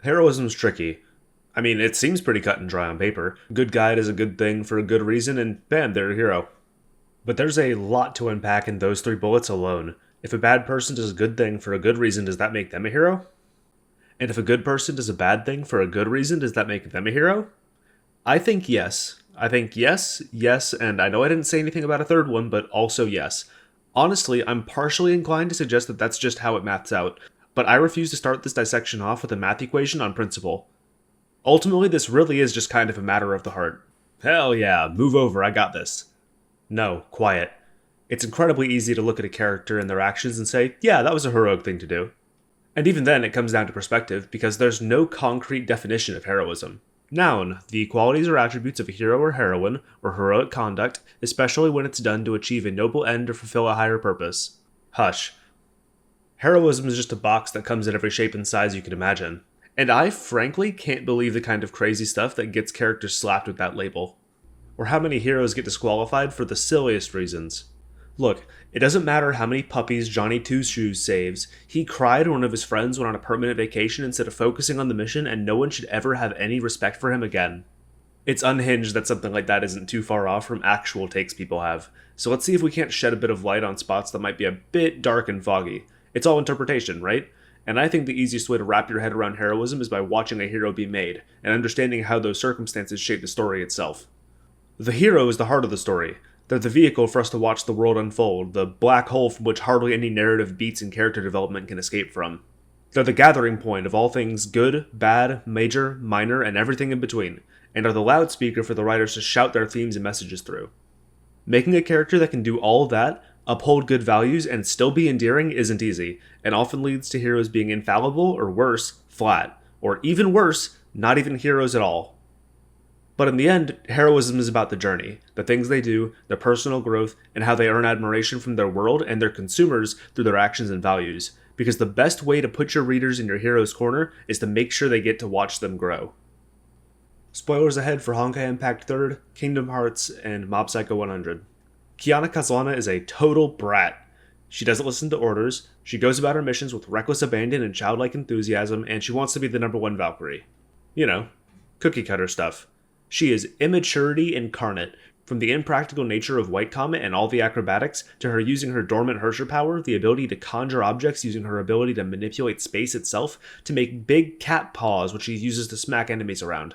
Heroism's tricky. I mean, it seems pretty cut and dry on paper. Good guy does a good thing for a good reason, and bam, they're a hero. But there's a lot to unpack in those three bullets alone. If a bad person does a good thing for a good reason, does that make them a hero? And if a good person does a bad thing for a good reason, does that make them a hero? I think yes. I think yes, yes, and I know I didn't say anything about a third one, but also yes. Honestly, I'm partially inclined to suggest that that's just how it maths out, but I refuse to start this dissection off with a math equation on principle. Ultimately, this really is just kind of a matter of the heart. Hell yeah, move over, I got this. No, quiet. It's incredibly easy to look at a character and their actions and say, yeah, that was a heroic thing to do. And even then, it comes down to perspective, because there's no concrete definition of heroism. Noun, the qualities or attributes of a hero or heroine, or heroic conduct, especially when it's done to achieve a noble end or fulfill a higher purpose. Hush. Heroism is just a box that comes in every shape and size you can imagine. And I frankly can't believe the kind of crazy stuff that gets characters slapped with that label. Or how many heroes get disqualified for the silliest reasons. Look, it doesn't matter how many puppies Johnny Two Shoes saves, he cried when one of his friends went on a permanent vacation instead of focusing on the mission, and no one should ever have any respect for him again. It's unhinged that something like that isn't too far off from actual takes people have, so let's see if we can't shed a bit of light on spots that might be a bit dark and foggy. It's all interpretation, right? And I think the easiest way to wrap your head around heroism is by watching a hero be made, and understanding how those circumstances shape the story itself. The hero is the heart of the story. They're the vehicle for us to watch the world unfold, the black hole from which hardly any narrative beats and character development can escape from. They're the gathering point of all things good, bad, major, minor, and everything in between, and are the loudspeaker for the writers to shout their themes and messages through. Making a character that can do all that, uphold good values, and still be endearing isn't easy, and often leads to heroes being infallible, or worse, flat, or even worse, not even heroes at all. But in the end, heroism is about the journey, the things they do, their personal growth, and how they earn admiration from their world and their consumers through their actions and values. Because the best way to put your readers in your hero's corner is to make sure they get to watch them grow. Spoilers ahead for Honkai Impact 3rd, Kingdom Hearts, and Mob Psycho 100. Kiana Kazlana is a total brat. She doesn't listen to orders, she goes about her missions with reckless abandon and childlike enthusiasm, and she wants to be the number one Valkyrie. You know, cookie cutter stuff. She is immaturity incarnate, from the impractical nature of White Comet and all the acrobatics, to her using her dormant Herrscher power, the ability to conjure objects using her ability to manipulate space itself, to make big cat paws which she uses to smack enemies around.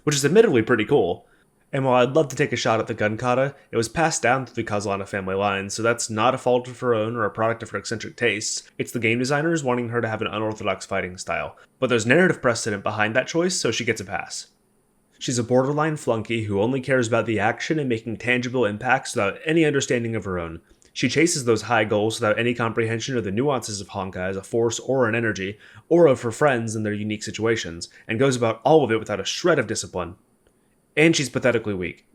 Which is admittedly pretty cool. And while I'd love to take a shot at the gun kata, it was passed down through the Kazlana family line, so that's not a fault of her own or a product of her eccentric tastes. It's the game designers wanting her to have an unorthodox fighting style. But there's narrative precedent behind that choice, so she gets a pass. She's a borderline flunky who only cares about the action and making tangible impacts without any understanding of her own. She chases those high goals without any comprehension of the nuances of Honkai as a force or an energy, or of her friends and their unique situations, and goes about all of it without a shred of discipline. And she's pathetically weak.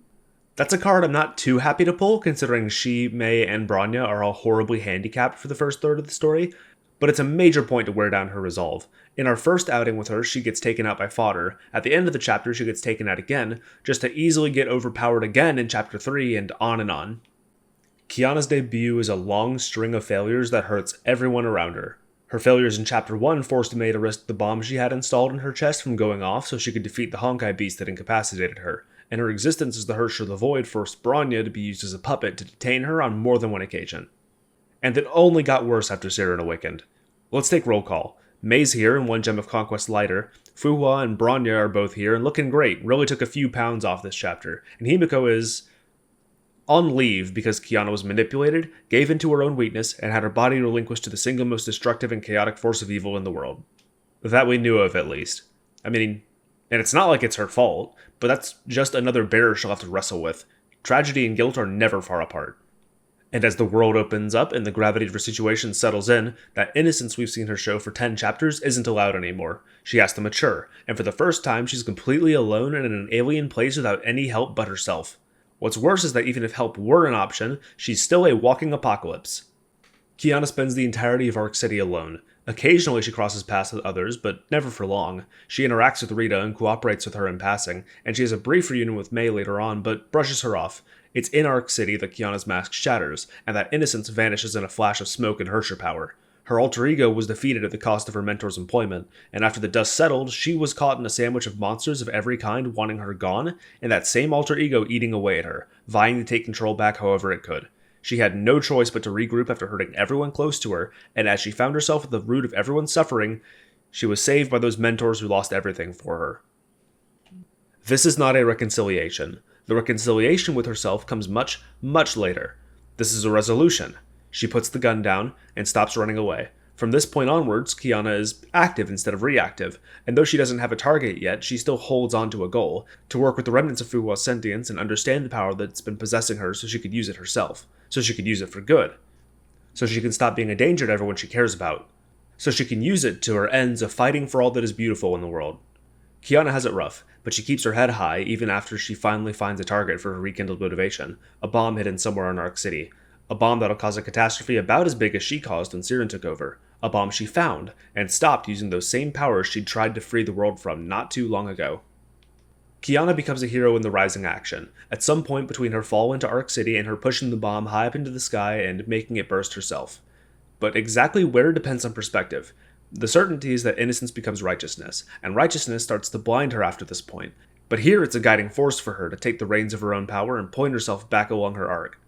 That's a card I'm not too happy to pull, considering she, Mei, and Bronya are all horribly handicapped for the first third of the story, but it's a major point to wear down her resolve. In our first outing with her, she gets taken out by fodder. At the end of the chapter, she gets taken out again, just to easily get overpowered again in chapter 3, and on and on. Kiana's debut is a long string of failures that hurts everyone around her. Her failures in chapter 1 forced Mei to risk the bomb she had installed in her chest from going off so she could defeat the Honkai beast that incapacitated her, and her existence as the Herrscher of the Void forced Bronya to be used as a puppet to detain her on more than one occasion. And it only got worse after Siren awakened. Let's take roll call. Mei's here and 1 gem of conquest lighter. Fuhua and Bronya are both here and looking great, really took a few pounds off this chapter. And Himiko is on leave because Kiana was manipulated, gave in to her own weakness, and had her body relinquished to the single most destructive and chaotic force of evil in the world. That we knew of, at least. I mean, and it's not like it's her fault, but that's just another bearer she'll have to wrestle with. Tragedy and guilt are never far apart. And as the world opens up and the gravity of her situation settles in, that innocence we've seen her show for 10 chapters isn't allowed anymore. She has to mature, and for the first time she's completely alone and in an alien place without any help but herself. What's worse is that even if help were an option, she's still a walking apocalypse. Kiana spends the entirety of Arc City alone. Occasionally she crosses paths with others, but never for long. She interacts with Rita and cooperates with her in passing, and she has a brief reunion with Mei later on, but brushes her off. It's in Arc City that Kiana's mask shatters, and that innocence vanishes in a flash of smoke and Herrscher power. Her alter ego was defeated at the cost of her mentor's employment, and after the dust settled, she was caught in a sandwich of monsters of every kind wanting her gone, and that same alter ego eating away at her, vying to take control back however it could. She had no choice but to regroup after hurting everyone close to her, and as she found herself at the root of everyone's suffering, she was saved by those mentors who lost everything for her. This is not a reconciliation. The reconciliation with herself comes much, much later. This is a resolution. She puts the gun down and stops running away. From this point onwards, Kiana is active instead of reactive, and though she doesn't have a target yet, she still holds on to a goal, to work with the remnants of Fuhua's sentience and understand the power that's been possessing her so she could use it herself, so she could use it for good, so she can stop being a danger to everyone she cares about, so she can use it to her ends of fighting for all that is beautiful in the world. Kiana has it rough, but she keeps her head high even after she finally finds a target for her rekindled motivation, a bomb hidden somewhere in Arc City. A bomb that'll cause a catastrophe about as big as she caused when Siren took over. A bomb she found, and stopped using those same powers she'd tried to free the world from not too long ago. Kiana becomes a hero in the rising action, at some point between her fall into Arc City and her pushing the bomb high up into the sky and making it burst herself. But exactly where depends on perspective. The certainty is that innocence becomes righteousness, and righteousness starts to blind her after this point. But here it's a guiding force for her to take the reins of her own power and point herself back along her arc.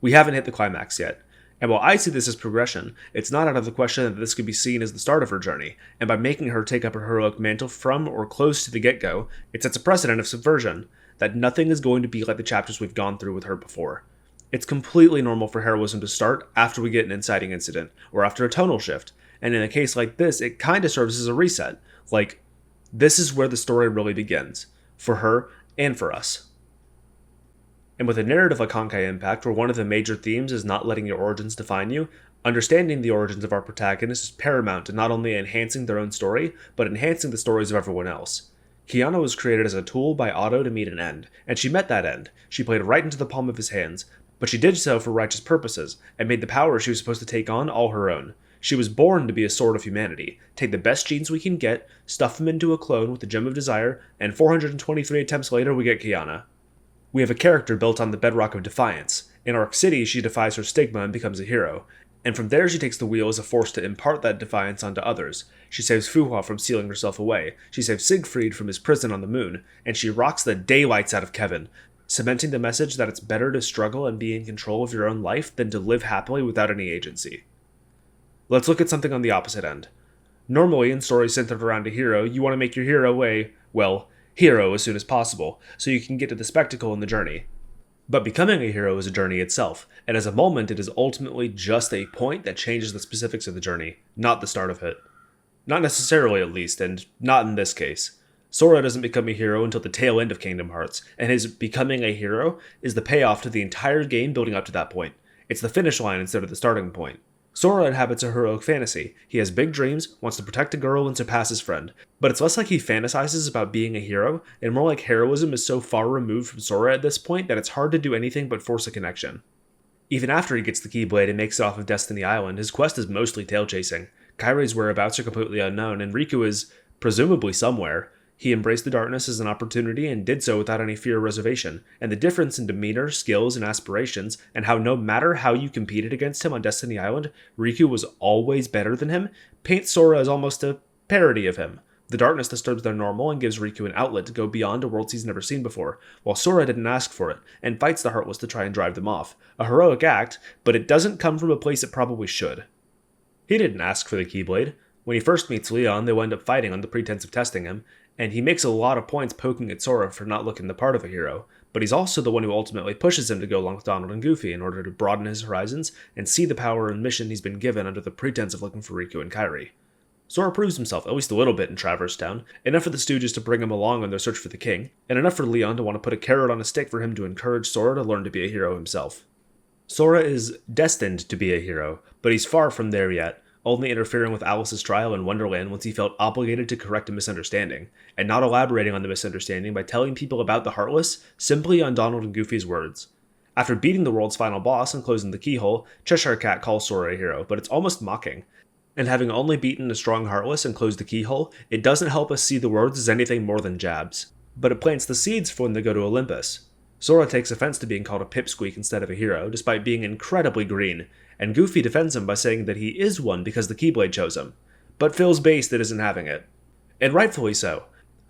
We haven't hit the climax yet, and while I see this as progression, it's not out of the question that this could be seen as the start of her journey, and by making her take up her heroic mantle from or close to the get-go, it sets a precedent of subversion, that nothing is going to be like the chapters we've gone through with her before. It's completely normal for heroism to start after we get an inciting incident, or after a tonal shift, and in a case like this, it kinda serves as a reset, like, this is where the story really begins, for her and for us. And with a narrative like Honkai Impact, where one of the major themes is not letting your origins define you, understanding the origins of our protagonists is paramount to not only enhancing their own story, but enhancing the stories of everyone else. Kiana was created as a tool by Otto to meet an end, and she met that end. She played right into the palm of his hands, but she did so for righteous purposes, and made the power she was supposed to take on all her own. She was born to be a sword of humanity, take the best genes we can get, stuff them into a clone with the Gem of Desire, and 423 attempts later we get Kiana. We have a character built on the bedrock of defiance. In Arc City, she defies her stigma and becomes a hero. And from there she takes the wheel as a force to impart that defiance onto others. She saves Fuhua from sealing herself away, she saves Siegfried from his prison on the moon, and she rocks the daylights out of Kevin, cementing the message that it's better to struggle and be in control of your own life than to live happily without any agency. Let's look at something on the opposite end. Normally, in stories centered around a hero, you want to make your hero hero as soon as possible, so you can get to the spectacle and the journey. But becoming a hero is a journey itself, and as a moment it is ultimately just a point that changes the specifics of the journey, not the start of it. Not necessarily at least, and not in this case. Sora doesn't become a hero until the tail end of Kingdom Hearts, and his becoming a hero is the payoff to the entire game building up to that point. It's the finish line instead of the starting point. Sora inhabits a heroic fantasy. He has big dreams, wants to protect a girl, and surpass his friend. But it's less like he fantasizes about being a hero, and more like heroism is so far removed from Sora at this point that it's hard to do anything but force a connection. Even after he gets the Keyblade and makes it off of Destiny Island, his quest is mostly tail chasing. Kairi's whereabouts are completely unknown, and Riku is, presumably somewhere. He embraced the darkness as an opportunity and did so without any fear or reservation, and the difference in demeanor, skills, and aspirations, and how no matter how you competed against him on Destiny Island, Riku was always better than him, paints Sora as almost a parody of him. The darkness disturbs their normal and gives Riku an outlet to go beyond a world he's never seen before, while Sora didn't ask for it, and fights the Heartless to try and drive them off. A heroic act, but it doesn't come from a place it probably should. He didn't ask for the Keyblade. When he first meets Leon, they wind up fighting on the pretense of testing him, and he makes a lot of points poking at Sora for not looking the part of a hero, but he's also the one who ultimately pushes him to go along with Donald and Goofy in order to broaden his horizons and see the power and mission he's been given under the pretense of looking for Riku and Kairi. Sora proves himself at least a little bit in Traverse Town, enough for the Stooges to bring him along on their search for the king, and enough for Leon to want to put a carrot on a stick for him to encourage Sora to learn to be a hero himself. Sora is destined to be a hero, but he's far from there yet, only interfering with Alice's trial in Wonderland once he felt obligated to correct a misunderstanding, and not elaborating on the misunderstanding by telling people about the Heartless simply on Donald and Goofy's words. After beating the world's final boss and closing the keyhole, Cheshire Cat calls Sora a hero, but it's almost mocking. And having only beaten a strong Heartless and closed the keyhole, it doesn't help us see the words as anything more than jabs. But it plants the seeds for when they go to Olympus. Sora takes offense to being called a pipsqueak instead of a hero, despite being incredibly green, and Goofy defends him by saying that he is one because the Keyblade chose him. But Phil's base that isn't having it. And rightfully so.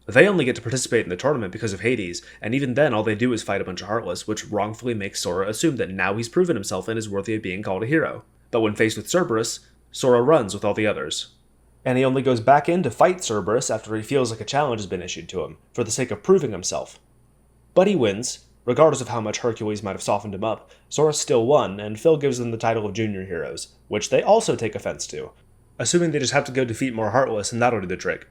They only get to participate in the tournament because of Hades, and even then all they do is fight a bunch of Heartless, which wrongfully makes Sora assume that now he's proven himself and is worthy of being called a hero. But when faced with Cerberus, Sora runs with all the others. And he only goes back in to fight Cerberus after he feels like a challenge has been issued to him, for the sake of proving himself. But he wins. Regardless of how much Hercules might have softened him up, Sora still won, and Phil gives them the title of Junior Heroes, which they also take offense to, assuming they just have to go defeat more Heartless and that'll do the trick.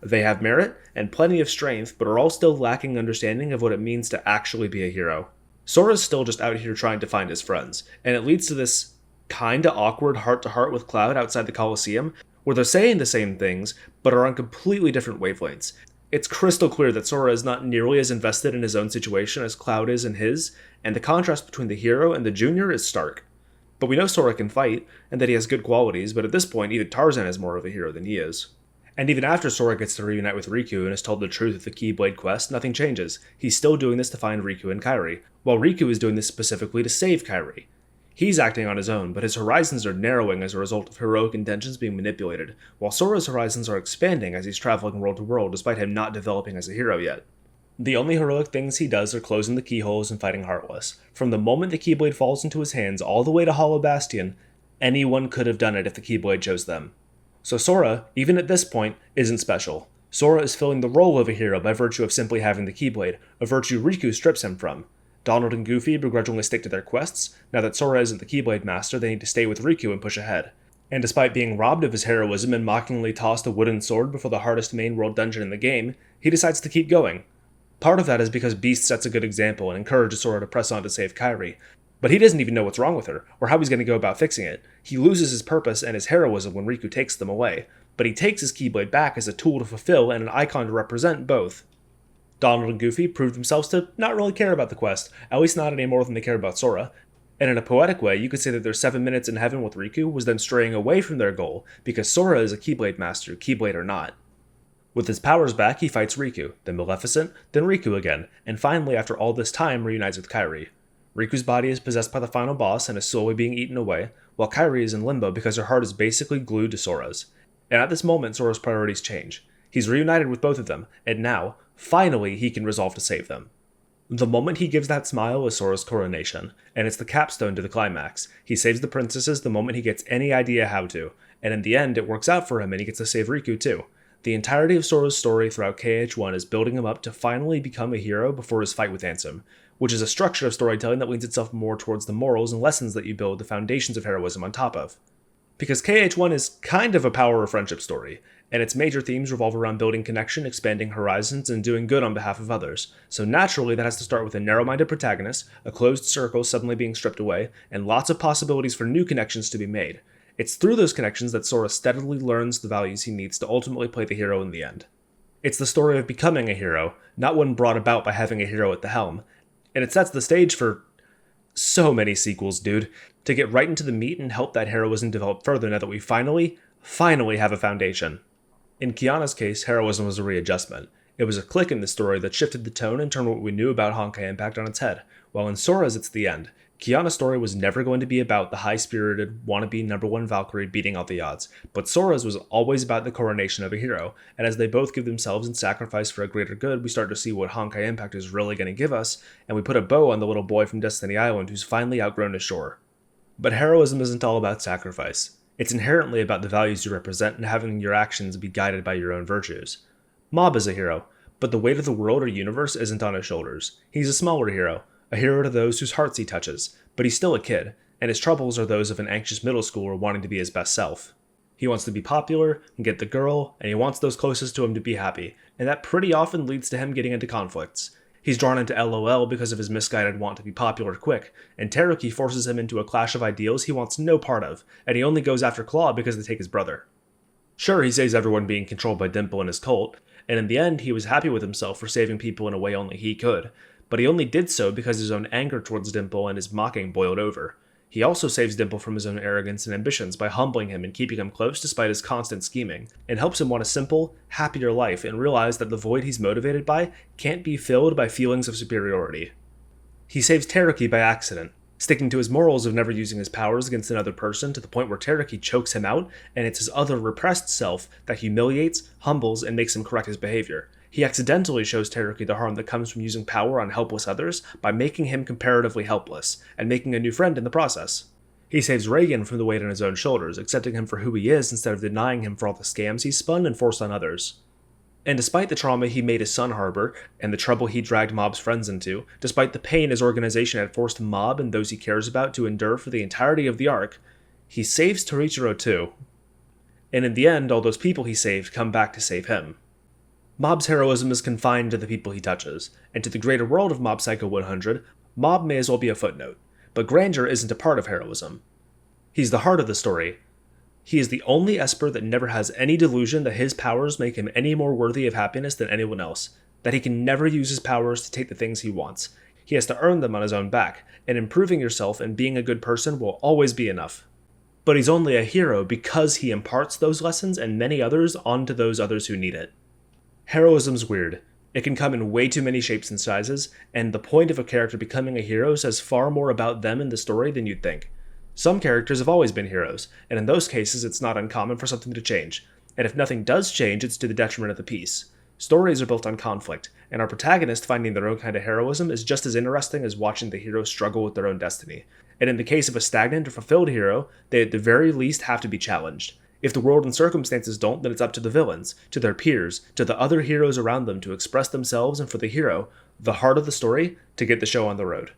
They have merit and plenty of strength, but are all still lacking understanding of what it means to actually be a hero. Sora's still just out here trying to find his friends, and it leads to this kinda awkward heart-to-heart with Cloud outside the Colosseum, where they're saying the same things, but are on completely different wavelengths. It's crystal clear that Sora is not nearly as invested in his own situation as Cloud is in his, and the contrast between the hero and the junior is stark. But we know Sora can fight, and that he has good qualities, but at this point even Tarzan is more of a hero than he is. And even after Sora gets to reunite with Riku and is told the truth of the Keyblade quest, nothing changes. He's still doing this to find Riku and Kairi, while Riku is doing this specifically to save Kairi. He's acting on his own, but his horizons are narrowing as a result of heroic intentions being manipulated, while Sora's horizons are expanding as he's traveling world to world despite him not developing as a hero yet. The only heroic things he does are closing the keyholes and fighting Heartless. From the moment the Keyblade falls into his hands all the way to Hollow Bastion, anyone could have done it if the Keyblade chose them. So Sora, even at this point, isn't special. Sora is filling the role of a hero by virtue of simply having the Keyblade, a virtue Riku strips him from. Donald and Goofy begrudgingly stick to their quests. Now that Sora isn't the Keyblade master, they need to stay with Riku and push ahead. And despite being robbed of his heroism and mockingly tossed a wooden sword before the hardest main world dungeon in the game, he decides to keep going. Part of that is because Beast sets a good example and encourages Sora to press on to save Kairi. But he doesn't even know what's wrong with her, or how he's going to go about fixing it. He loses his purpose and his heroism when Riku takes them away, but he takes his Keyblade back as a tool to fulfill and an icon to represent both. Donald and Goofy prove themselves to not really care about the quest, at least not any more than they care about Sora. And in a poetic way, you could say that their 7 minutes in heaven with Riku was then straying away from their goal, because Sora is a Keyblade master, Keyblade or not. With his powers back, he fights Riku, then Maleficent, then Riku again, and finally, after all this time, reunites with Kairi. Riku's body is possessed by the final boss and is slowly being eaten away, while Kairi is in limbo because her heart is basically glued to Sora's. And at this moment, Sora's priorities change. He's reunited with both of them, and now, finally, he can resolve to save them. The moment he gives that smile is Sora's coronation, and it's the capstone to the climax. He saves the princesses the moment he gets any idea how to, and in the end, it works out for him and he gets to save Riku too. The entirety of Sora's story throughout KH1 is building him up to finally become a hero before his fight with Ansem, which is a structure of storytelling that leans itself more towards the morals and lessons that you build the foundations of heroism on top of. Because KH1 is kind of a power of friendship story, and its major themes revolve around building connection, expanding horizons, and doing good on behalf of others. So naturally, that has to start with a narrow-minded protagonist, a closed circle suddenly being stripped away, and lots of possibilities for new connections to be made. It's through those connections that Sora steadily learns the values he needs to ultimately play the hero in the end. It's the story of becoming a hero, not one brought about by having a hero at the helm. And it sets the stage for so many sequels, dude, to get right into the meat and help that heroism develop further now that we finally have a foundation. In Kiana's case, heroism was a readjustment. It was a click in the story that shifted the tone and turned what we knew about Honkai Impact on its head, while in Sora's it's the end. Kiana's story was never going to be about the high-spirited, wannabe #1 Valkyrie beating out the odds, but Sora's was always about the coronation of a hero, and as they both give themselves in sacrifice for a greater good, we start to see what Honkai Impact is really going to give us, and we put a bow on the little boy from Destiny Island who's finally outgrown his shore. But heroism isn't all about sacrifice. It's inherently about the values you represent and having your actions be guided by your own virtues. Mob is a hero, but the weight of the world or universe isn't on his shoulders. He's a smaller hero, a hero to those whose hearts he touches, but he's still a kid, and his troubles are those of an anxious middle schooler wanting to be his best self. He wants to be popular and get the girl, and he wants those closest to him to be happy, and that pretty often leads to him getting into conflicts. He's drawn into LOL because of his misguided want to be popular quick, and Teruki forces him into a clash of ideals he wants no part of, and he only goes after Claw because they take his brother. Sure, he saves everyone being controlled by Dimple and his cult, and in the end he was happy with himself for saving people in a way only he could, but he only did so because his own anger towards Dimple and his mocking boiled over. He also saves Dimple from his own arrogance and ambitions by humbling him and keeping him close despite his constant scheming, and helps him want a simple, happier life and realize that the void he's motivated by can't be filled by feelings of superiority. He saves Teruki by accident, sticking to his morals of never using his powers against another person to the point where Tereki chokes him out, and it's his other repressed self that humiliates, humbles, and makes him correct his behavior. He accidentally shows Tereki the harm that comes from using power on helpless others by making him comparatively helpless, and making a new friend in the process. He saves Reagan from the weight on his own shoulders, accepting him for who he is instead of denying him for all the scams he spun and forced on others. And despite the trauma he made his son harbor, and the trouble he dragged Mob's friends into, despite the pain his organization had forced Mob and those he cares about to endure for the entirety of the arc, he saves Torichiro too. And in the end, all those people he saved come back to save him. Mob's heroism is confined to the people he touches, and to the greater world of Mob Psycho 100, Mob may as well be a footnote, but grandeur isn't a part of heroism. He's the heart of the story. He is the only Esper that never has any delusion that his powers make him any more worthy of happiness than anyone else, that he can never use his powers to take the things he wants. He has to earn them on his own back, and improving yourself and being a good person will always be enough. But he's only a hero because he imparts those lessons and many others onto those others who need it. Heroism's weird. It can come in way too many shapes and sizes, and the point of a character becoming a hero says far more about them in the story than you'd think. Some characters have always been heroes, and in those cases it's not uncommon for something to change. And if nothing does change, it's to the detriment of the piece. Stories are built on conflict, and our protagonist finding their own kind of heroism is just as interesting as watching the hero struggle with their own destiny. And in the case of a stagnant or fulfilled hero, they at the very least have to be challenged. If the world and circumstances don't, then it's up to the villains, to their peers, to the other heroes around them to express themselves and for the hero, the heart of the story, to get the show on the road.